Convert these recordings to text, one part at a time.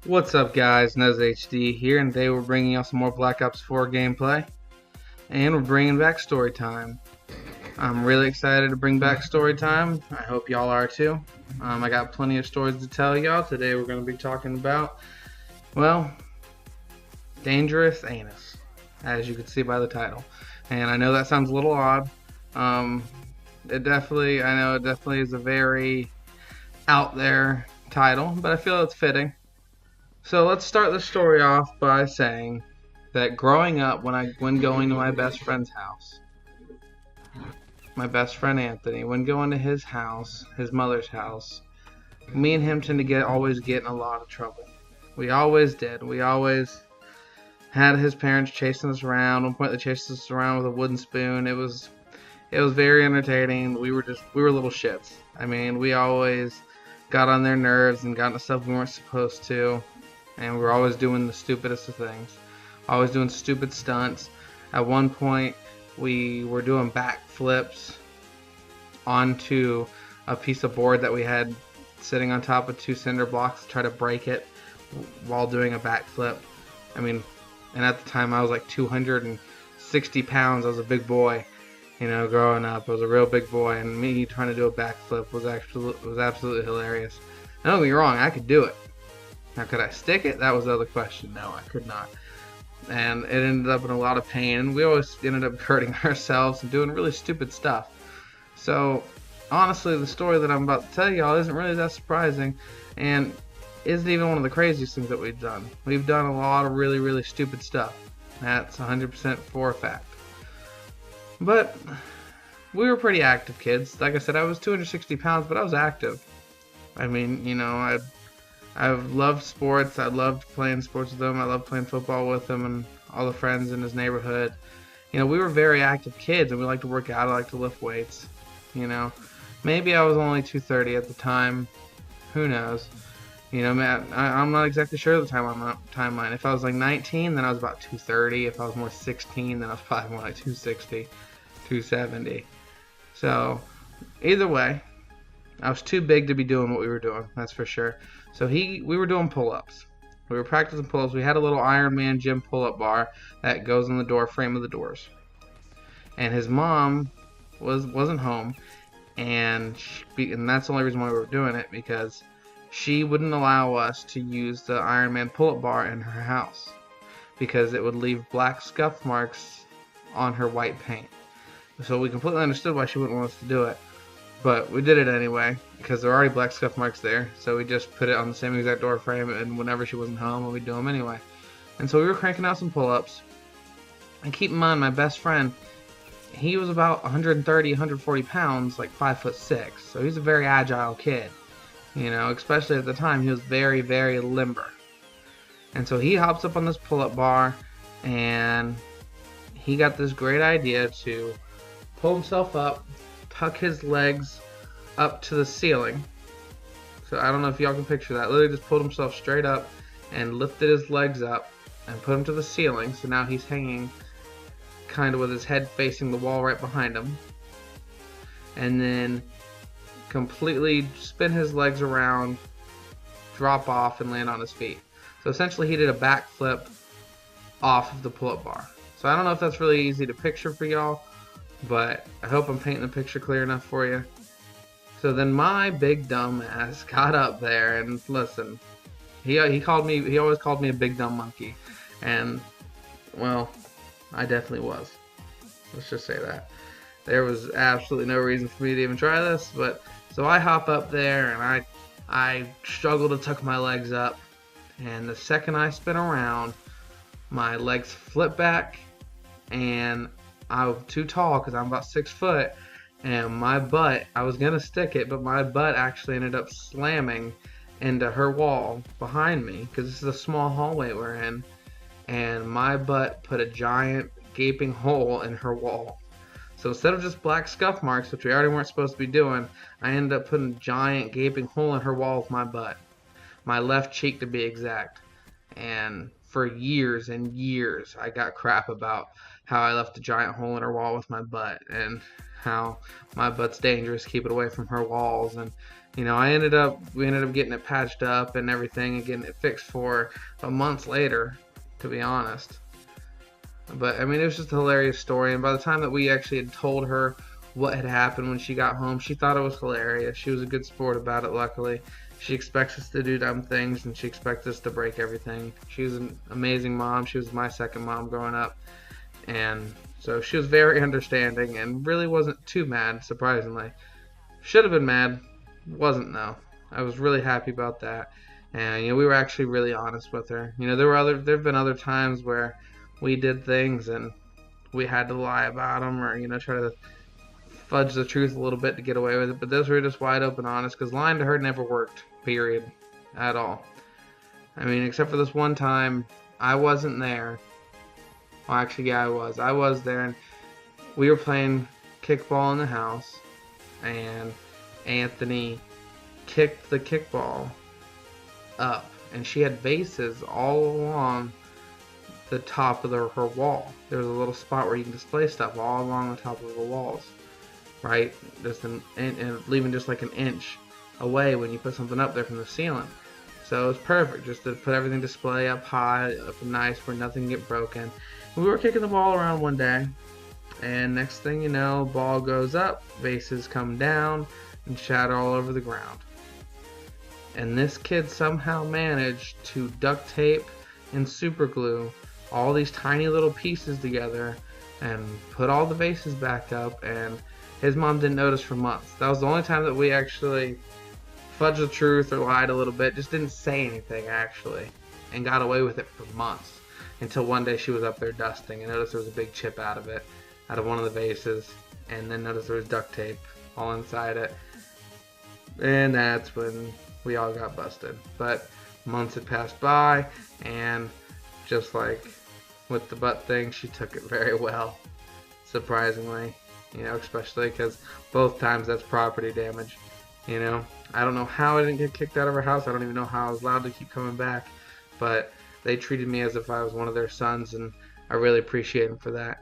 What's up guys, NezHD here, and today we're bringing you some more Black Ops 4 gameplay, and we're bringing back story time. I'm really excited to bring back story time. I hope y'all are too. I got plenty of stories to tell y'all. Today we're going to be talking about, well, dangerous ANUS, as you can see by the title. And I know that sounds a little odd. I know it definitely is a very out there title, but I feel it's fitting. So let's start the story off by saying that growing up, when going to my best friend's house, my best friend Anthony, when going to his house, his mother's house, me and him tend to always get in a lot of trouble. We always did. We always had his parents chasing us around. At one point they chased us around with a wooden spoon. It was very entertaining. We were little shits. I mean, we always got on their nerves and got into stuff we weren't supposed to. And we were always doing the stupidest of things. Always doing stupid stunts. At one point, we were doing backflips onto a piece of board that we had sitting on top of 2 cinder blocks to try to break it while doing a backflip. I mean, and at the time I was like 260 pounds. I was a big boy, you know, growing up. I was a real big boy, and me trying to do a backflip was absolutely hilarious. Don't get me wrong, I could do it. Now, could I stick it? That was the other question. No, I could not. And it ended up in a lot of pain. And we always ended up hurting ourselves and doing really stupid stuff. So, honestly, the story that I'm about to tell y'all isn't really that surprising. And isn't even one of the craziest things that we've done. We've done a lot of really, really stupid stuff. That's 100% for a fact. But we were pretty active kids. Like I said, I was 260 pounds, but I was active. I mean, you know, I've loved sports. I loved playing sports with them. I loved playing football with them and all the friends in his neighborhood. You know, we were very active kids, and we liked to work out. I liked to lift weights. You know, maybe I was only 230 at the time. Who knows? You know, man, I'm not exactly sure of the timeline. If I was like 19, then I was about 230. If I was more 16, then I was probably more like 260, 270. So, either way, I was too big to be doing what we were doing, that's for sure. So we were doing pull-ups. We were practicing pull-ups. We had a little Iron Man gym pull-up bar that goes in the door frame of the doors. And his mom wasn't home, and that's the only reason why we were doing it, because she wouldn't allow us to use the Iron Man pull-up bar in her house because it would leave black scuff marks on her white paint. So we completely understood why she wouldn't want us to do it. But we did it anyway, because there were already black scuff marks there, so we just put it on the same exact door frame, and whenever she wasn't home, we'd do them anyway. And so we were cranking out some pull-ups. And keep in mind, my best friend, he was about 130, 140 pounds, like 5'6", so he's a very agile kid. You know, especially at the time, he was very, very limber. And so he hops up on this pull-up bar, and he got this great idea to pull himself up, tuck his legs up to the ceiling. So I don't know if y'all can picture that. Literally just pulled himself straight up and lifted his legs up and put him to the ceiling. So now he's hanging kind of with his head facing the wall right behind him. And then completely spin his legs around, drop off, and land on his feet. So essentially he did a backflip off of the pull-up bar. So I don't know if that's really easy to picture for y'all, but I hope I'm painting the picture clear enough for you. So then my big dumb ass got up there, and listen, he always called me a big dumb monkey, and well, I definitely was. Let's just say that. There was absolutely no reason for me to even try this, but so I hop up there and I struggle to tuck my legs up, and the second I spin around, my legs flip back, and I'm too tall because I'm about 6 foot, and my butt, I was going to stick it, but my butt actually ended up slamming into her wall behind me, because this is a small hallway we're in, and my butt put a giant gaping hole in her wall. So instead of just black scuff marks, which we already weren't supposed to be doing, I ended up putting a giant gaping hole in her wall with my butt. My left cheek to be exact. And for years and years, I got crap about how I left a giant hole in her wall with my butt, and how my butt's dangerous, keep it away from her walls. And we ended up getting it patched up and everything and getting it fixed for months later, to be honest. But I mean, it was just a hilarious story, and by the time that we actually had told her what had happened when she got home, she thought it was hilarious. She was a good sport about it, luckily. She expects us to do dumb things, and she expects us to break everything. She was an amazing mom. She was my second mom growing up, and so she was very understanding and really wasn't too mad, surprisingly. Should have been mad, wasn't though. I was really happy about that, and we were actually really honest with her. There've been other times where we did things and we had to lie about them, or try to fudge the truth a little bit to get away with it. But those were just wide open honest, because lying to her never worked, period, at all. I mean, except for this one time, I wasn't there. Well, actually, yeah, I was there, and we were playing kickball in the house, and Anthony kicked the kickball up, and she had vases all along the top of her wall. There was a little spot where you can display stuff all along the top of the walls, right? And leaving just like an inch away when you put something up there from the ceiling. So it was perfect, just to put everything display up high, up nice, where nothing can get broken. And we were kicking the ball around one day, and next thing you know, ball goes up, vases come down, and shatter all over the ground. And this kid somehow managed to duct tape and super glue all these tiny little pieces together and put all the vases back up, and his mom didn't notice for months. That was the only time that we actually fudged the truth or lied a little bit, just didn't say anything actually, and got away with it for months, until one day she was up there dusting and noticed there was a big chip out of one of the vases, and then noticed there was duct tape all inside it, and that's when we all got busted. But months had passed by, and just like with the butt thing, she took it very well, surprisingly, especially because both times that's property damage. I don't know how I didn't get kicked out of her house. I don't even know how I was allowed to keep coming back, but they treated me as if I was one of their sons, and I really appreciate them for that.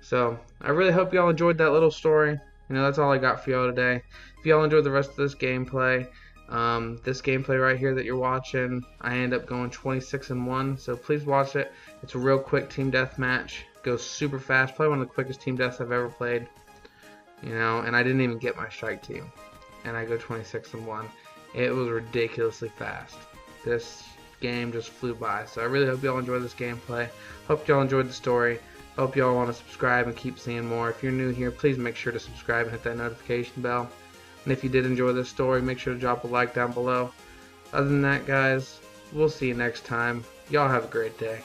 So I really hope y'all enjoyed that little story. That's all I got for y'all today. If y'all enjoyed the rest of this gameplay right here that you're watching, I end up going 26-1, so please watch it. It's a real quick team deathmatch. Goes super fast, probably one of the quickest team deaths I've ever played. And I didn't even get my strike team, and I go 26-1. It was ridiculously fast. This game just flew by, so I really hope y'all enjoyed this gameplay. Hope y'all enjoyed the story. Hope y'all want to subscribe and keep seeing more. If you're new here, please make sure to subscribe and hit that notification bell. And if you did enjoy this story, make sure to drop a like down below. Other than that, guys, we'll see you next time. Y'all have a great day.